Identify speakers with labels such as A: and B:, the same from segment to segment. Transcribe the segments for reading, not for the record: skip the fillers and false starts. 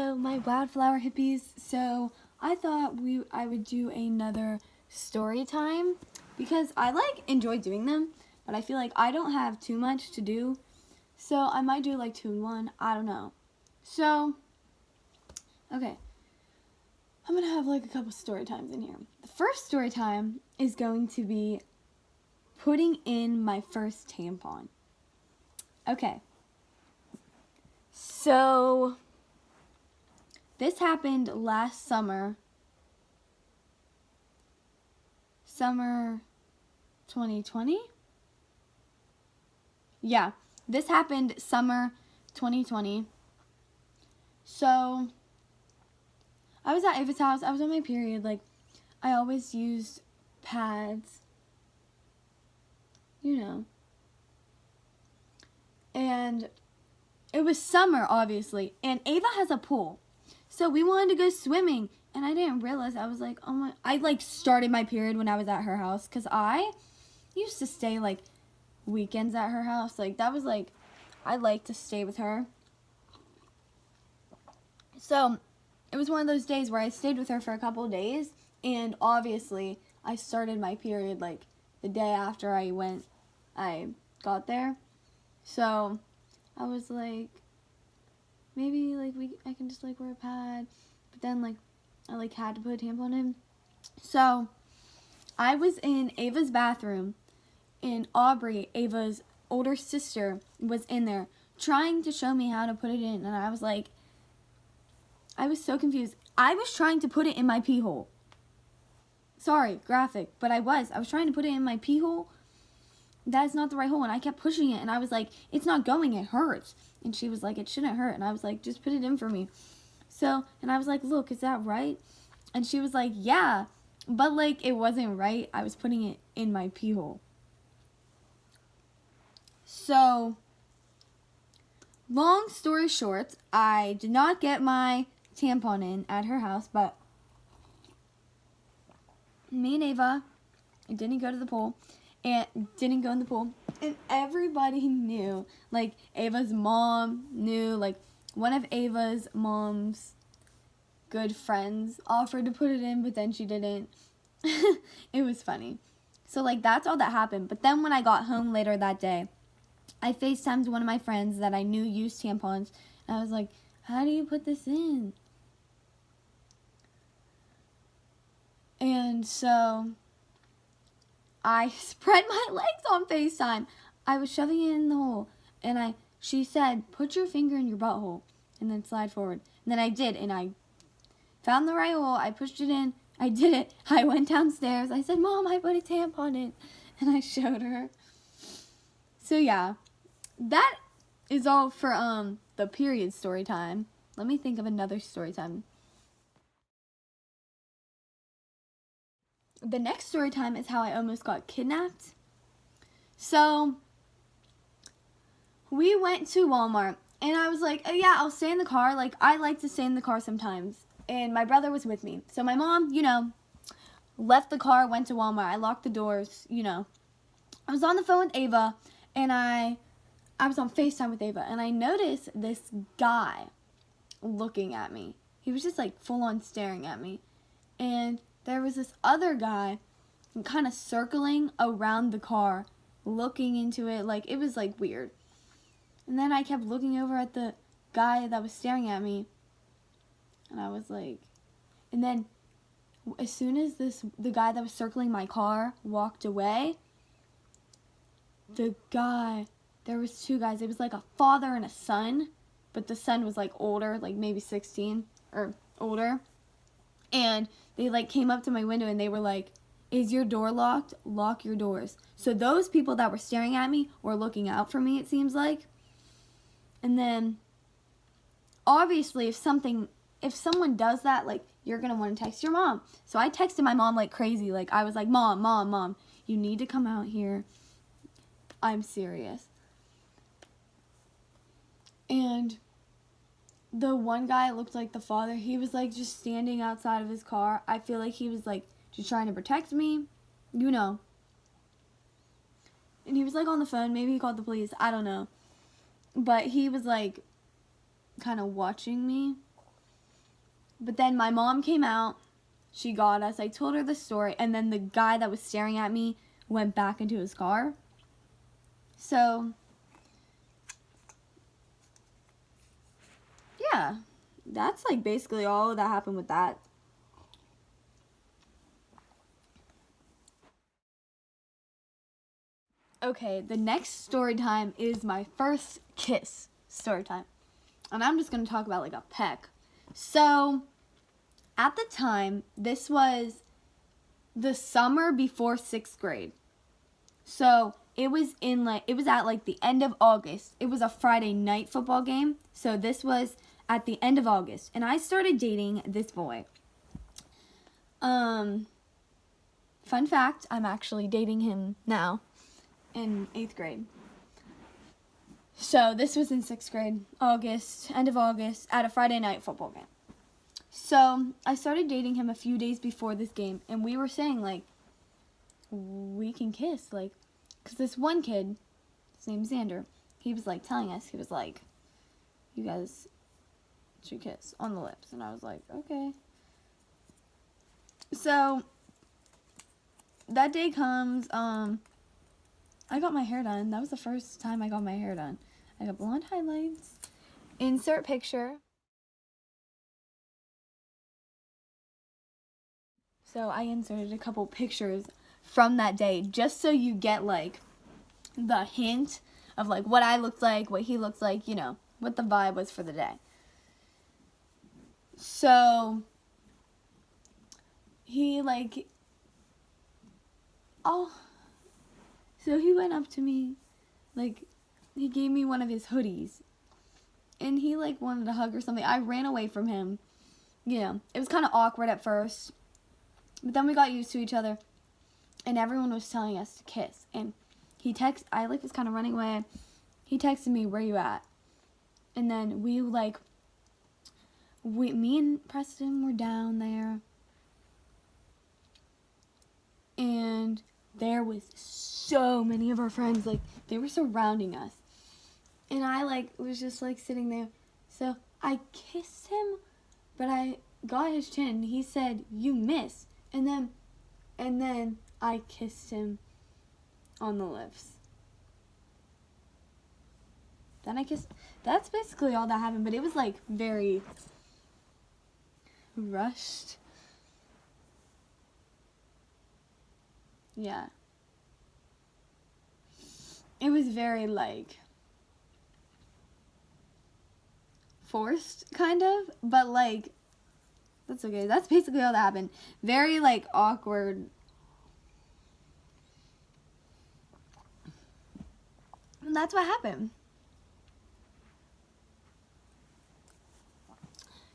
A: Hello, my wildflower hippies. So I thought I would do another story time because I enjoy doing them, but I feel like I don't have too much to do. So I might do like 2 in 1. I don't know. So, okay. I'm going to have like a couple story times in here. The first story time is going to be putting in my first tampon. Okay. So this happened last summer. Summer 2020? Yeah, this happened summer 2020. So I was at Ava's house. I was on my period. I always used pads. You know. And it was summer, obviously. And Ava has a pool. So we wanted to go swimming. And I didn't realize. I was like, oh my. I started my period when I was at her house. Because I used to stay weekends at her house. That was I liked to stay with her. So it was one of those days where I stayed with her for a couple of days. And obviously I started my period the day after I got there. So I was like, maybe I can just wear a pad. But then I had to put a tampon in. So I was in Ava's bathroom, and Aubrey, Ava's older sister, was in there trying to show me how to put it in. And I was so confused. I was trying to put it in my pee hole. Sorry, graphic, but I was trying to put it in my pee hole. That is not the right hole. And I kept pushing it, and I was like, it's not going, it hurts. And she was like, it shouldn't hurt. And I was like, just put it in for me. So, and I was like, look, is that right? And she was like, yeah, but it wasn't right. I was putting it in my pee hole. So, long story short, I did not get my tampon in at her house, but me and Ava didn't go to the pool. And didn't go in the pool, and everybody knew. Ava's mom knew. One of Ava's mom's good friends offered to put it in, but then she didn't. It was funny. So that's all that happened. But then when I got home later that day, I FaceTimed one of my friends that I knew used tampons, and I was like, how do you put this in? And so I spread my legs on FaceTime. I was shoving it in the hole. And she said, put your finger in your butthole and then slide forward. And then I did. And I found the right hole. I pushed it in. I did it. I went downstairs. I said, Mom, I put a tampon in. And I showed her. So yeah. That is all for the period story time. Let me think of another story time. The next story time is how I almost got kidnapped. So, we went to Walmart, and I was like, oh yeah, I'll stay in the car. I like to stay in the car sometimes. And my brother was with me. So my mom, left the car, went to Walmart. I locked the doors, I was on the phone with Ava, and I was on FaceTime with Ava, and I noticed this guy looking at me. He was just full on staring at me. And there was this other guy kind of circling around the car, looking into it. It was weird. And then I kept looking over at the guy that was staring at me. And I was and then as soon as the guy that was circling my car walked away, there was 2 guys. It was a father and a son, but the son was older, maybe 16 or older. And they came up to my window, and they were like, is your door locked? Lock your doors. So those people that were staring at me were looking out for me, it seems like. And then obviously if someone does that, you're going to want to text your mom. So I texted my mom like crazy. I was like, Mom, you need to come out here. I'm serious. And the one guy looked like the father. He was just standing outside of his car. I feel like he was just trying to protect me, And he was on the phone. Maybe he called the police. I don't know. But he was kind of watching me. But then my mom came out. She got us. I told her the story. And then the guy that was staring at me went back into his car. So, yeah. That's like basically all that happened with that. Okay, the next story time is my first kiss story time. And I'm just going to talk about like a peck. So, at the time, this was the summer before 6th grade. So, it was at like the end of August. It was a Friday night football game. So, this was at the end of August. And I started dating this boy. Fun fact, I'm actually dating him now in 8th grade. So, this was in 6th grade, end of August, at a Friday night football game. So, I started dating him a few days before this game, and we were saying, like, we can kiss, like, because this one kid, his name's Xander, he was, like, telling us, he was like, you guys should kiss on the lips, and I was like, okay. So, that day comes, I got my hair done. That was the first time I got my hair done. I got blonde highlights. Insert picture. So I inserted a couple pictures from that day just so you get like the hint of like what I looked like, what he looked like, you know, what the vibe was for the day. So he like, so he went up to me, like, he gave me one of his hoodies, and he, like, wanted a hug or something. I ran away from him, you know. It was kind of awkward at first, but then we got used to each other, and everyone was telling us to kiss, and I, like, was kind of running away. He texted me, where you at? And then me and Preston were down there, and there was so many of our friends, like, they were surrounding us. And I, like, was just, like, sitting there. So I kissed him, but I got his chin. He said, you missed. And then I kissed him on the lips. Then I kissed. That's basically all that happened, but it was, like, very rushed. Yeah. It was very, like, forced, kind of, but, like, that's okay. That's basically all that happened. Very, like, awkward. And that's what happened.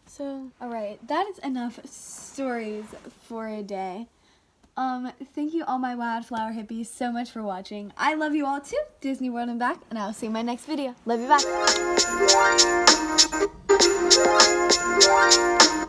A: So, alright, that is enough stories for a day. Thank you all my wildflower hippies so much for watching. I love you all too. Disney World and back, and I'll see you in my next video. Love you, bye.